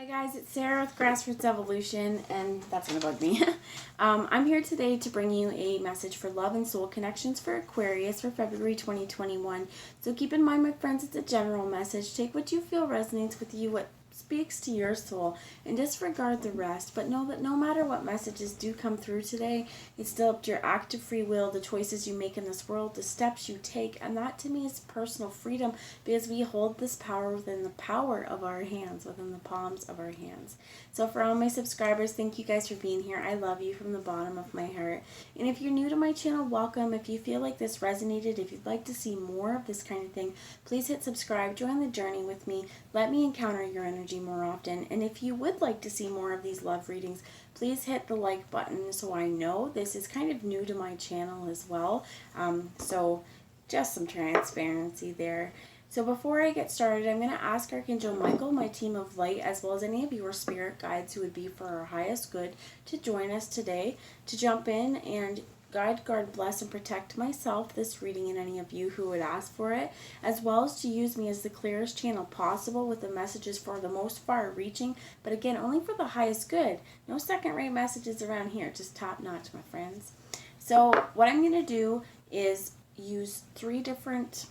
Guys, it's Sarah with Grassroots Evolution, and that's gonna bug me. I'm here today to bring you a message for love and soul connections for Aquarius for February 2021. So keep in mind, my friends, it's a general message. Take what you feel resonates with you, what speaks to your soul, and disregard the rest. But know that no matter what messages do come through today, it's still up to your active free will, the choices you make in this world, the steps you take, and that to me is personal freedom, because we hold this power within the power of our hands, within the palms of our hands. So for all my subscribers, thank you guys for being here. I love you from the bottom of my heart. And if you're new to my channel, welcome. If you feel like this resonated, if you'd like to see more of this kind of thing, please hit subscribe, join the journey with me, let me encounter your energy more often. And if you would like to see more of these love readings, please hit the like button so I know. This is kind of new to my channel as well, so just some transparency there. So before I get started, I'm going to ask Archangel Michael, my team of light, as well as any of your spirit guides who would be for our highest good, to join us today, to jump in and guide, guard, bless, and protect myself, this reading, and any of you who would ask for it, as well as to use me as the clearest channel possible with the messages for the most far-reaching, but again, only for the highest good. No second-rate messages around here, just top-notch, my friends. So what I'm going to do is use 3 different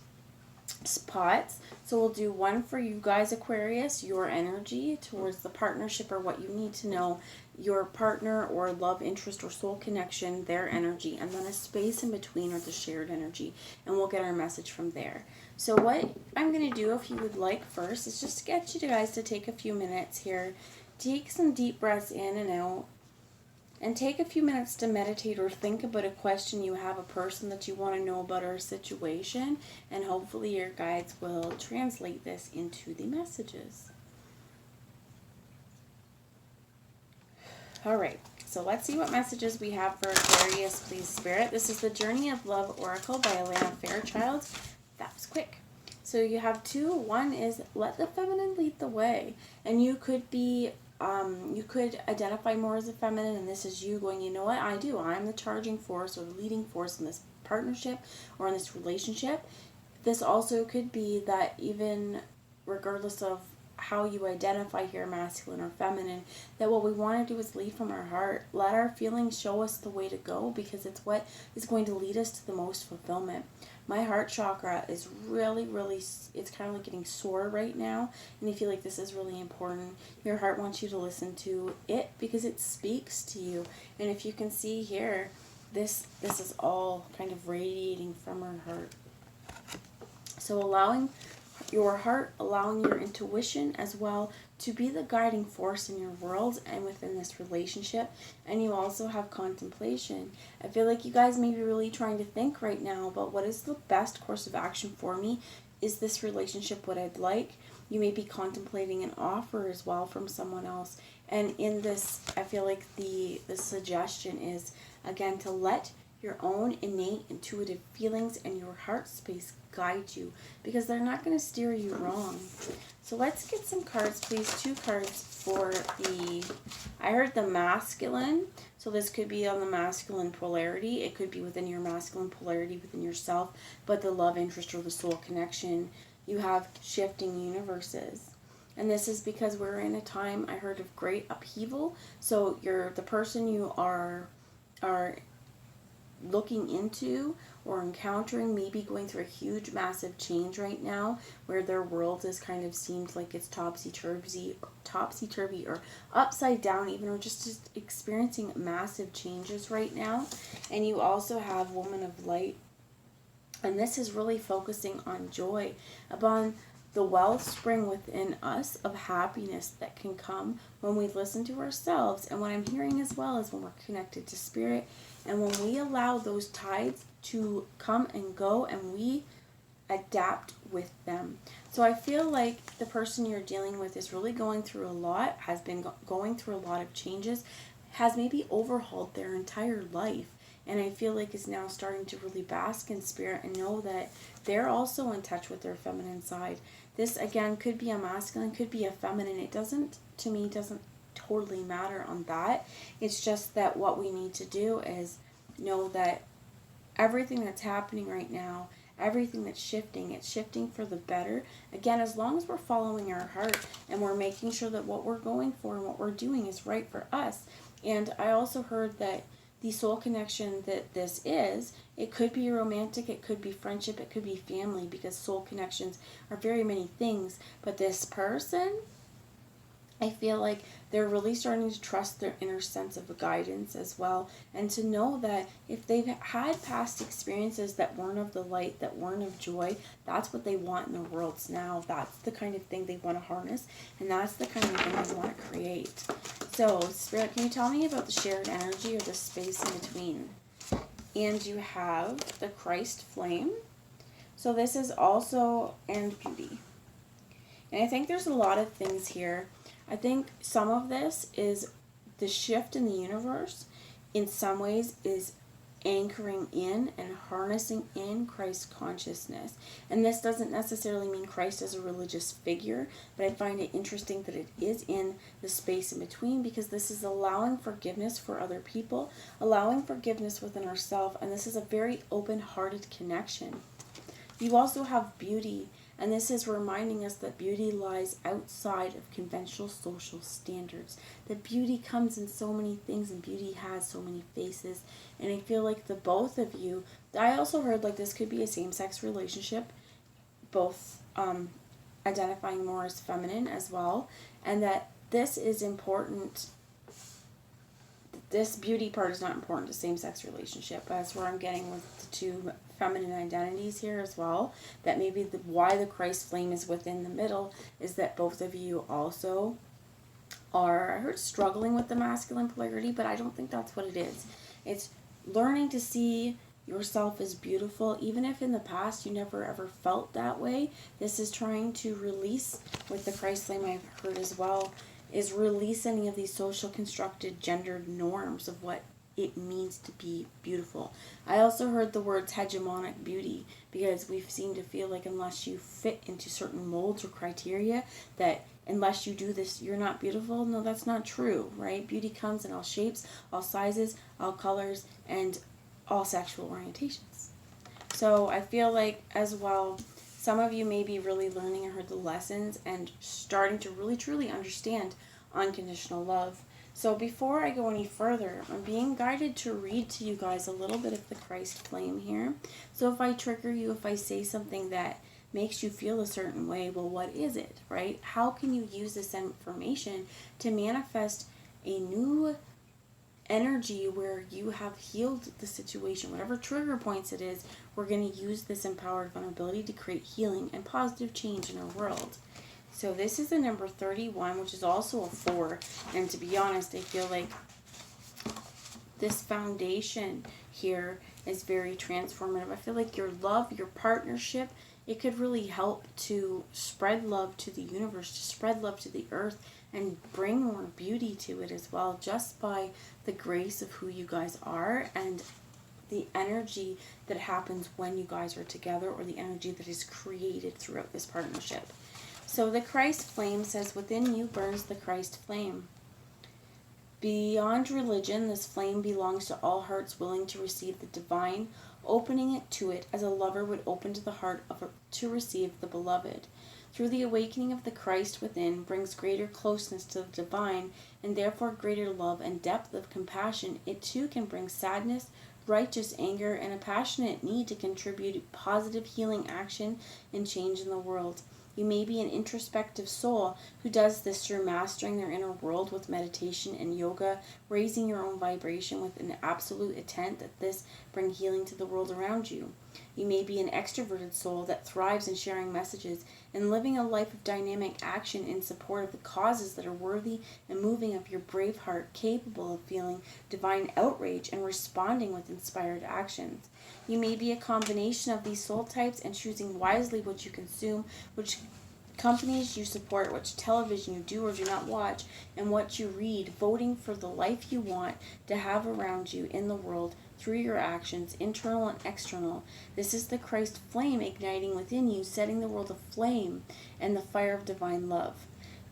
spots. So we'll do one for you guys, Aquarius, your energy towards the partnership or what you need to know, your partner or love interest or soul connection, their energy, and then a space in between or the shared energy, and we'll get our message from there. So what I'm going to do, if you would like first, is just get you guys to take a few minutes here, take some deep breaths in and out, and take a few minutes to meditate or think about a question you have, a person that you want to know about, or a situation, and hopefully your guides will translate this into the messages. Alright, so let's see what messages we have for Aquarius, please, Spirit. This is the Journey of Love Oracle by Alana Fairchild. That was quick. So you have 2. One is let the feminine lead the way, and you could be you could identify more as a feminine, and this is you going, you know what, I'm the charging force or the leading force in this partnership or in this relationship. This also could be that even regardless of how you identify here, masculine or feminine, that what we want to do is lead from our heart. Let our feelings show us the way to go, because it's what is going to lead us to the most fulfillment. My heart chakra is really, it's kind of like getting sore right now, and I feel like this is really important. Your heart wants you to listen to it because it speaks to you. And if you can see here, this is all kind of radiating from our heart. So allowing your heart, allowing your intuition as well to be the guiding force in your world and within this relationship. And you also have contemplation. I feel like you guys may be really trying to think right now about what is the best course of action for me. Is this relationship what I'd like? You may be contemplating an offer as well from someone else. And in this, I feel like the suggestion is, again, to let your own innate intuitive feelings and your heart space guide you, because they're not going to steer you wrong. So let's get some cards, please. 2 cards for I heard the masculine. So this could be on the masculine polarity. It could be within your masculine polarity within yourself, but the love interest or the soul connection. You have shifting universes. And this is because we're in a time, I heard, of great upheaval. So the person you are looking into or encountering may be going through a huge massive change right now, where their world is kind of seems like it's topsy-turvy or upside down even, or just experiencing massive changes right now. And you also have Woman of Light, and this is really focusing on joy, upon the wellspring within us of happiness that can come when we listen to ourselves. And what I'm hearing as well is when we're connected to spirit, and when we allow those tides to come and go, and we adapt with them. So I feel like the person you're dealing with is really going through a lot, has been going through a lot of changes, has maybe overhauled their entire life, and I feel like is now starting to really bask in spirit and know that they're also in touch with their feminine side. This, again, could be a masculine, could be a feminine. It doesn't totally matter on that. It's just that what we need to do is know that everything that's happening right now, everything that's shifting, it's shifting for the better. Again, as long as we're following our heart and we're making sure that what we're going for and what we're doing is right for us. And I also heard that the soul connection that this is, it could be romantic, it could be friendship, it could be family, because soul connections are very many things. But this person, I feel like they're really starting to trust their inner sense of guidance as well, and to know that if they've had past experiences that weren't of the light, that weren't of joy, that's what they want in their worlds now. That's the kind of thing they want to harness, and that's the kind of thing they want to create. So, Spirit, can you tell me about the shared energy or the space in between? And you have the Christ flame. So this is also, and beauty. And I think there's a lot of things here. I think some of this is the shift in the universe, in some ways, is anchoring in and harnessing in Christ consciousness. And this doesn't necessarily mean Christ as a religious figure, but I find it interesting that it is in the space in between, because this is allowing forgiveness for other people, allowing forgiveness within ourselves, and this is a very open-hearted connection. You also have beauty. And this is reminding us that beauty lies outside of conventional social standards. That beauty comes in so many things, and beauty has so many faces. And I feel like the both of you, I also heard like this could be a same-sex relationship, both identifying more as feminine as well. And that this is important. This beauty part is not important to same-sex relationship. That's where I'm getting with the two feminine identities here as well. That maybe why the Christ flame is within the middle is that both of you also are, I heard, struggling with the masculine polarity, but I don't think that's what it is. It's learning to see yourself as beautiful, even if in the past you never ever felt that way. This is trying to release, with the Christ flame I've heard as well, is release any of these social constructed gendered norms of what it means to be beautiful. I also heard the words hegemonic beauty, because we seem to feel like unless you fit into certain molds or criteria, that unless you do this, you're not beautiful. No, that's not true, right? Beauty comes in all shapes, all sizes, all colors, and all sexual orientations. So I feel like as well, some of you may be really learning, I heard, the lessons and starting to really truly understand unconditional love. So before I go any further, I'm being guided to read to you guys a little bit of the Christ flame here. So if I trigger you, if I say something that makes you feel a certain way, well, what is it, right? How can you use this information to manifest a new energy where you have healed the situation? Whatever trigger points it is, we're going to use this empowered vulnerability to create healing and positive change in our world. So this is the number 31, which is also a 4. And to be honest, I feel like this foundation here is very transformative. I feel like your love, your partnership, it could really help to spread love to the universe, to spread love to the earth, and bring more beauty to it as well, just by the grace of who you guys are and the energy that happens when you guys are together, or the energy that is created throughout this partnership. So the Christ flame says, within you burns the Christ flame. Beyond religion, this flame belongs to all hearts willing to receive the divine, opening it to it as a lover would open to the heart to receive the beloved. Through the awakening of the Christ within brings greater closeness to the divine, and therefore greater love and depth of compassion. It too can bring sadness, righteous anger, and a passionate need to contribute positive healing action and change in the world. You may be an introspective soul who does this through mastering their inner world with meditation and yoga, raising your own vibration with an absolute intent that this bring healing to the world around you. You may be an extroverted soul that thrives in sharing messages and living a life of dynamic action in support of the causes that are worthy and moving of your brave heart, capable of feeling divine outrage and responding with inspired actions. You may be a combination of these soul types and choosing wisely what you consume, which companies you support, which television you do or do not watch, and what you read, voting for the life you want to have around you in the world through your actions, internal and external. This is the Christ flame igniting within you, setting the world aflame and the fire of divine love.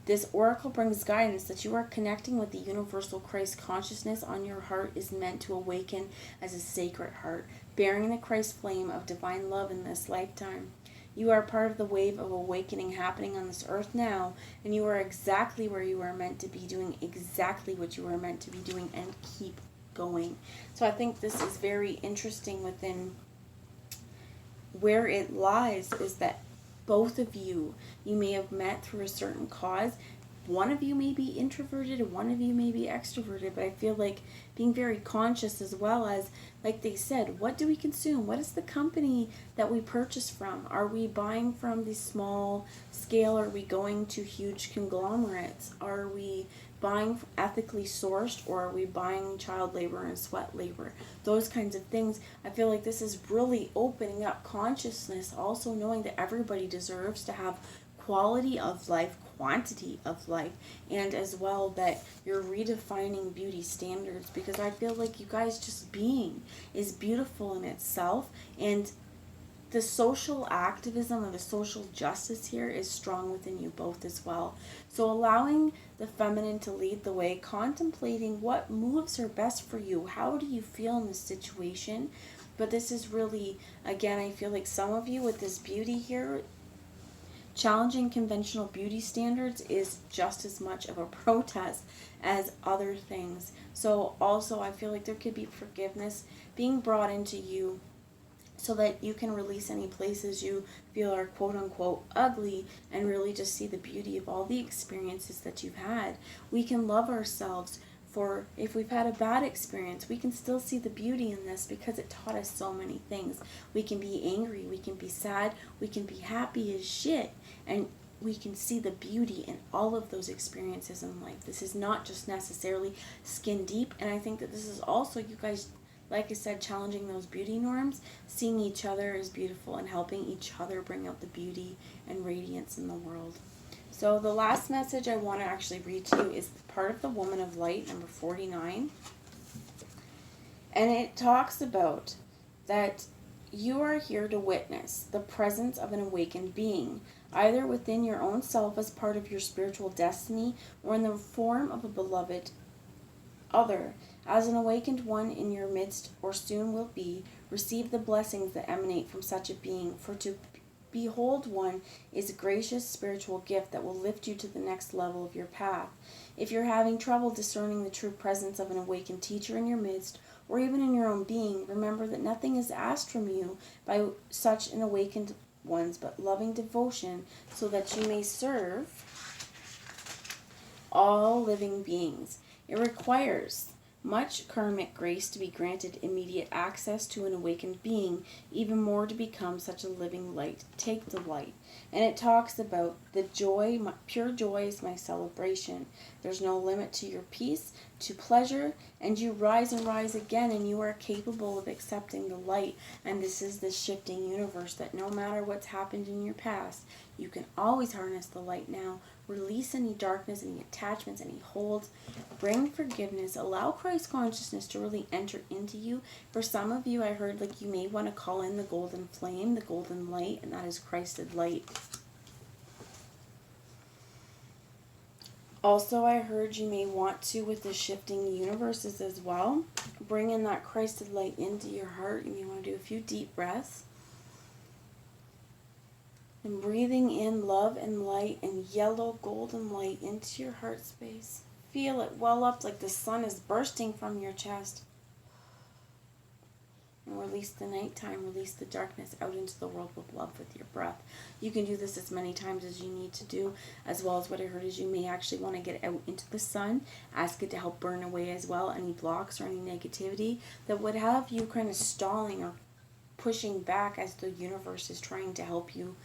This oracle brings guidance that you are connecting with the universal Christ consciousness on your heart is meant to awaken as a sacred heart, bearing the Christ flame of divine love in this lifetime. You are part of the wave of awakening happening on this earth now, and you are exactly where you are meant to be, doing exactly what you are meant to be doing, and keep going. So I think this is very interesting within where it lies, is that both of you may have met through a certain cause. One of you may be introverted and one of you may be extroverted, but I feel like being very conscious, as well as, like they said, what do we consume? What is the company that we purchase from? Are we buying from the small scale? Are we going to huge conglomerates? Are we buying ethically sourced, or are we buying child labor and sweat labor? Those kinds of things. I feel like this is really opening up consciousness, also knowing that everybody deserves to have quality of life, quantity of life, and as well that you're redefining beauty standards, because I feel like you guys just being is beautiful in itself, and the social activism or the social justice here is strong within you both as well. So allowing the feminine to lead the way, contemplating what moves are best for you. How do you feel in this situation? But this is really, again, I feel like some of you with this beauty here, challenging conventional beauty standards is just as much of a protest as other things. So also I feel like there could be forgiveness being brought into you, so that you can release any places you feel are quote-unquote ugly, and really just see the beauty of all the experiences that you've had. We can love ourselves for, if we've had a bad experience, we can still see the beauty in this, because it taught us so many things. We can be angry, we can be sad, we can be happy as shit, and we can see the beauty in all of those experiences in life. This is not just necessarily skin deep, and I think that this is also, you guys, like I said, challenging those beauty norms, seeing each other as beautiful and helping each other bring out the beauty and radiance in the world. So the last message I want to actually read to you is part of the Woman of Light, number 49. And it talks about that you are here to witness the presence of an awakened being, either within your own self as part of your spiritual destiny, or in the form of a beloved other. As an awakened one in your midst, or soon will be, receive the blessings that emanate from such a being, for to behold one is a gracious spiritual gift that will lift you to the next level of your path. If you're having trouble discerning the true presence of an awakened teacher in your midst, or even in your own being, remember that nothing is asked from you by such an awakened ones but loving devotion, so that you may serve all living beings. It requires much karmic grace to be granted immediate access to an awakened being, even more to become such a living light. Take the light. And it talks about the joy, pure joy is my celebration. There's no limit to your peace, to pleasure, and you rise and rise again, and you are capable of accepting the light. And this is the shifting universe, that no matter what's happened in your past, you can always harness the light now. Release any darkness, any attachments, any holds. Bring forgiveness. Allow Christ consciousness to really enter into you. For some of you, I heard like you may want to call in the golden flame, the golden light, and that is Christed light. Also, I heard you may want to, with the shifting universes as well, bring in that Christed light into your heart. You may want to do a few deep breaths. And breathing in love and light and yellow golden light into your heart space. Feel it well up like the sun is bursting from your chest. And release the nighttime, release the darkness out into the world with love with your breath. You can do this as many times as you need to do, as well as what I heard is you may actually want to get out into the sun. Ask it to help burn away as well any blocks or any negativity that would have you kind of stalling or pushing back as the universe is trying to help you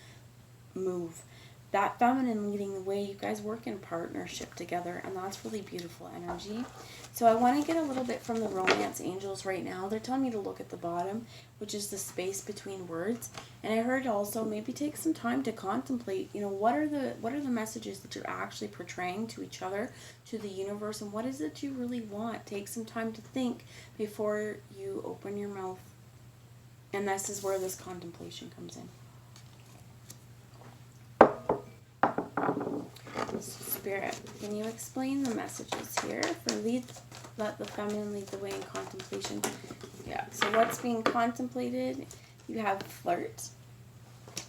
move. That feminine leading the way, you guys work in partnership together, and that's really beautiful energy. So I want to get a little bit from the romance angels right now. They're telling me to look at the bottom, which is the space between words. And I heard also maybe take some time to contemplate, what are the messages that you're actually portraying to each other, to the universe, and what is it you really want? Take some time to think before you open your mouth. And this is where this contemplation comes in. Spirit, can you explain the messages here for let the feminine lead the way in contemplation? Yeah, so what's being contemplated? You have flirt.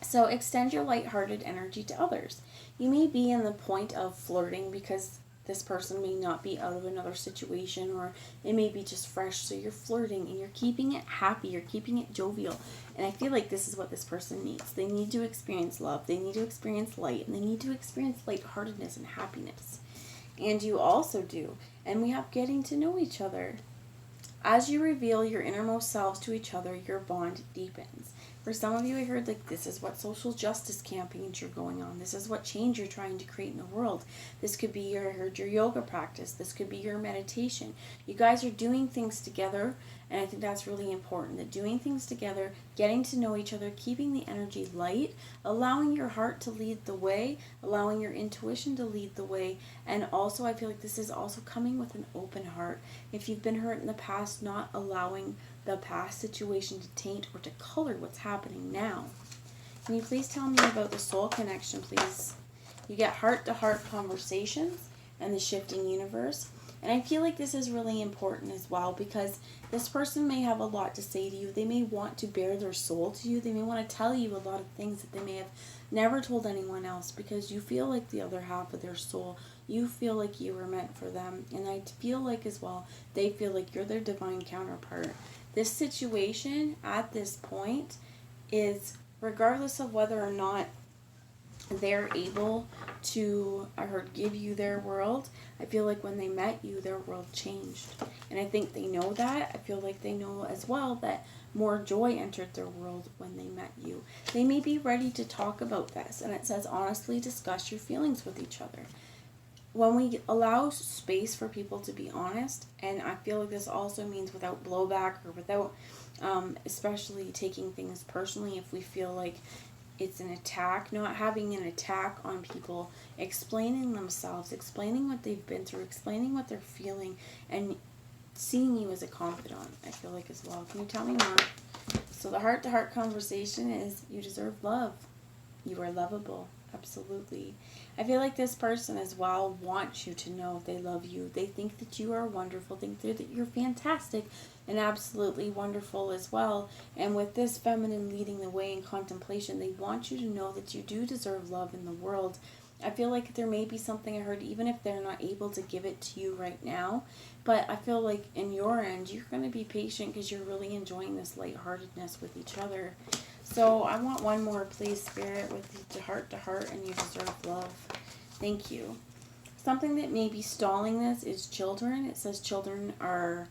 So extend your lighthearted energy to others. You may be in the point of flirting because this person may not be out of another situation, or it may be just fresh, so you're flirting and you're keeping it happy, you're keeping it jovial. And I feel like this is what this person needs. They need to experience love, they need to experience light, and they need to experience lightheartedness and happiness. And you also do. And we have getting to know each other. As you reveal your innermost selves to each other, your bond deepens. For some of you, I heard like this is what social justice campaigns you're going on. This is what change you're trying to create in the world. This could be I heard your yoga practice. This could be your meditation. You guys are doing things together, and I think that's really important. That doing things together, getting to know each other, keeping the energy light, allowing your heart to lead the way, allowing your intuition to lead the way, and also I feel like this is also coming with an open heart. If you've been hurt in the past, not allowing the past situation to taint or to color what's happening now. Can you please tell me about the soul connection, please? You get heart-to-heart conversations and the shifting universe. And I feel like this is really important as well, because this person may have a lot to say to you. They may want to bare their soul to you. They may want to tell you a lot of things that they may have never told anyone else, because you feel like the other half of their soul. You feel like you were meant for them. And I feel like as well, they feel like you're their divine counterpart. This situation at this point is, regardless of whether or not they're able to, I heard, give you their world, I feel like when they met you, their world changed. And I think they know that. I feel like they know as well that more joy entered their world when they met you. They may be ready to talk about this. And it says, honestly discuss your feelings with each other. When we allow space for people to be honest, and I feel like this also means without blowback or without especially taking things personally, if we feel like it's an attack, not having an attack on people, explaining themselves, explaining what they've been through, explaining what they're feeling, and seeing you as a confidant, I feel like as well. Can you tell me more? So the heart-to-heart conversation is, you deserve love. You are lovable. Absolutely. I feel like this person as well wants you to know they love you. They think that you are wonderful. Think that you're fantastic and absolutely wonderful as well. And with this feminine leading the way in contemplation, they want you to know that you do deserve love in the world. I feel like there may be something I heard, even if they're not able to give it to you right now. But I feel like in your end, you're going to be patient because you're really enjoying this lightheartedness with each other. So I want one more, please, Spirit, with the heart to heart, and you deserve love. Thank you. Something that may be stalling this is children. It says children are,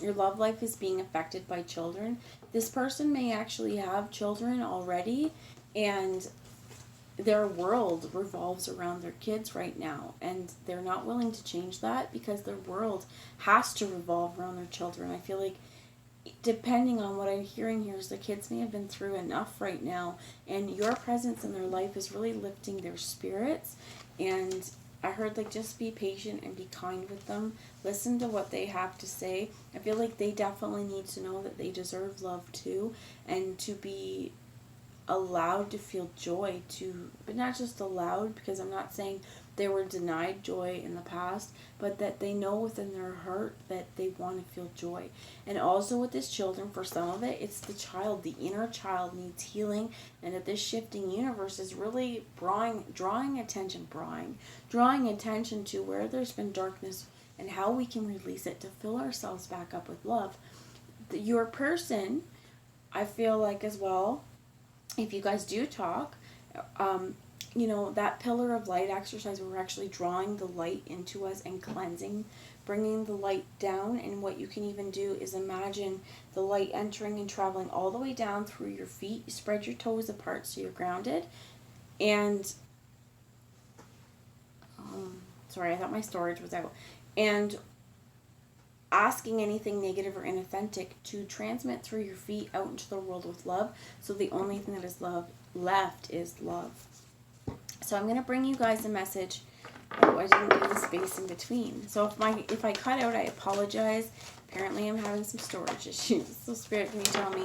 your love life is being affected by children. This person may actually have children already, and their world revolves around their kids right now, and they're not willing to change that because their world has to revolve around their children. I feel like, depending on what I'm hearing here, is the kids may have been through enough right now, and your presence in their life is really lifting their spirits. And I heard, like, just be patient and be kind with them. Listen to what they have to say. I feel like they definitely need to know that they deserve love too, and to be allowed to feel joy too, but not just allowed, because I'm not saying they were denied joy in the past, but that they know within their heart that they want to feel joy. And also with this children, for some of it, it's the child, the inner child needs healing, and that this shifting universe is really drawing attention to where there's been darkness and how we can release it to fill ourselves back up with love. Your person, I feel like as well, if you guys do talk, you know, that pillar of light exercise where we're actually drawing the light into us and cleansing, bringing the light down. And what you can even do is imagine the light entering and traveling all the way down through your feet. You spread your toes apart so you're grounded. And, sorry, I thought my storage was out. And asking anything negative or inauthentic to transmit through your feet out into the world with love. So the only thing that is left is love. So I'm going to bring you guys a message. Oh, I didn't do the space in between. So if I cut out, I apologize. Apparently I'm having some storage issues. So Spirit, can you tell me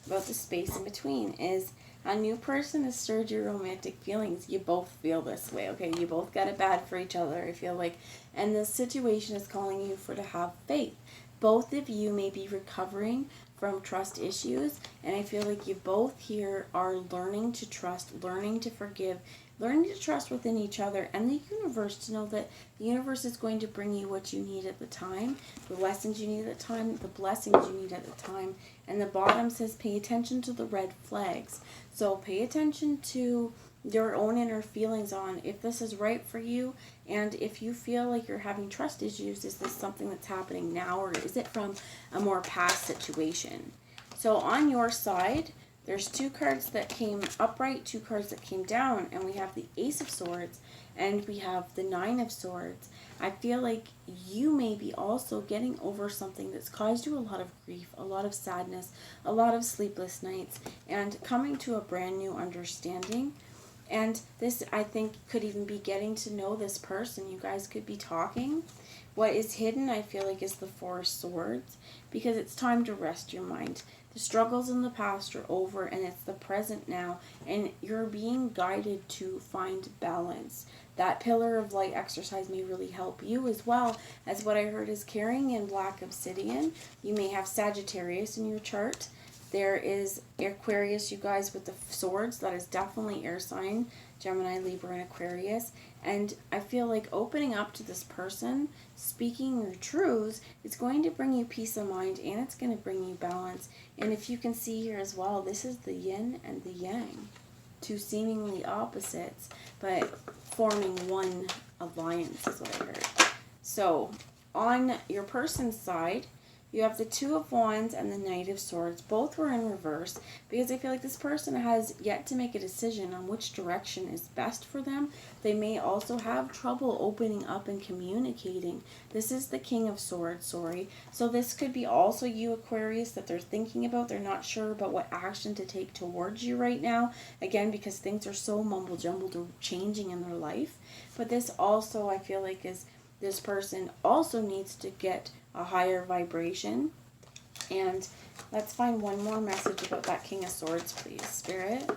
about the space in between? Is A new person has stirred your romantic feelings. You both feel this way, okay? You both got it bad for each other, I feel like. And this situation is calling you for to have faith. Both of you may be recovering from trust issues, and I feel like you both here are learning to trust, learning to forgive, learning to trust within each other and the universe, to know that the universe is going to bring you what you need at the time, the lessons you need at the time, the blessings you need at the time. And the bottom says pay attention to the red flags. So pay attention to your own inner feelings on if this is right for you, and if you feel like you're having trust issues, is this something that's happening now, or is it from a more past situation? So on your side, there's 2 cards that came upright, 2 cards that came down, and we have the Ace of Swords and we have the 9 of Swords. I feel like you may be also getting over something that's caused you a lot of grief, a lot of sadness, a lot of sleepless nights, and coming to a brand new understanding. And this, I think, could even be getting to know this person. You guys could be talking. What is hidden, I feel like, is the 4 of Swords, because it's time to rest your mind. The struggles in the past are over, and it's the present now, and you're being guided to find balance. That pillar of light exercise may really help you, as well as what I heard is carrying in black obsidian. You may have Sagittarius in your chart. There is Aquarius, you guys, with the swords. That is definitely air sign, Gemini, Libra, and Aquarius. And I feel like opening up to this person, speaking your truths, is going to bring you peace of mind, and it's going to bring you balance. And if you can see here as well, this is the yin and the yang, 2 seemingly opposites, but forming one alliance is what I heard. So on your person's side, you have the 2 of Wands and the Knight of Swords. Both were in reverse, because I feel like this person has yet to make a decision on which direction is best for them. They may also have trouble opening up and communicating. This is the King of Swords, So this could be also you, Aquarius, that they're thinking about. They're not sure about what action to take towards you right now. Again, because things are so mumble-jumbled or changing in their life. But this also, I feel like, is this person also needs to get a higher vibration. And let's find one more message about that King of Swords, please, Spirit.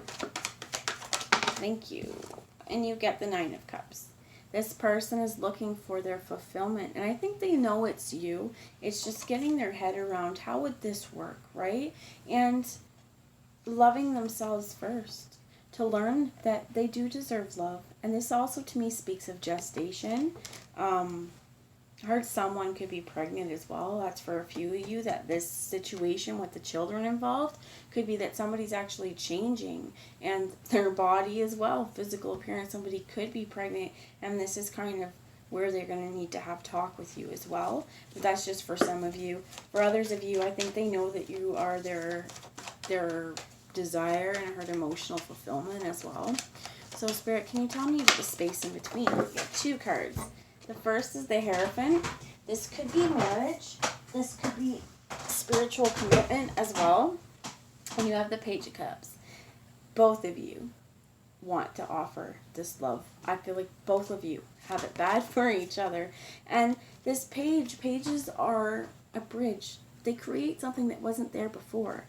Thank you. And you get the 9 of Cups. This person is looking for their fulfillment, and I think they know it's you. It's just getting their head around how would this work, right? And loving themselves first, to learn that they do deserve love. And this also, to me, speaks of gestation. I heard someone could be pregnant as well. That's for a few of you, that this situation with the children involved could be that somebody's actually changing, and their body as well, physical appearance. Somebody could be pregnant, and this is kind of where they're going to need to have talk with you as well. But that's just for some of you. For others of you, I think they know that you are their desire, and I heard emotional fulfillment as well. So Spirit, can you tell me the space in between? We got 2 cards. The first is the Hierophant. This could be marriage. This could be spiritual commitment as well. And you have the Page of Cups. Both of you want to offer this love. I feel like both of you have it bad for each other. And this pages are a bridge. They create something that wasn't there before.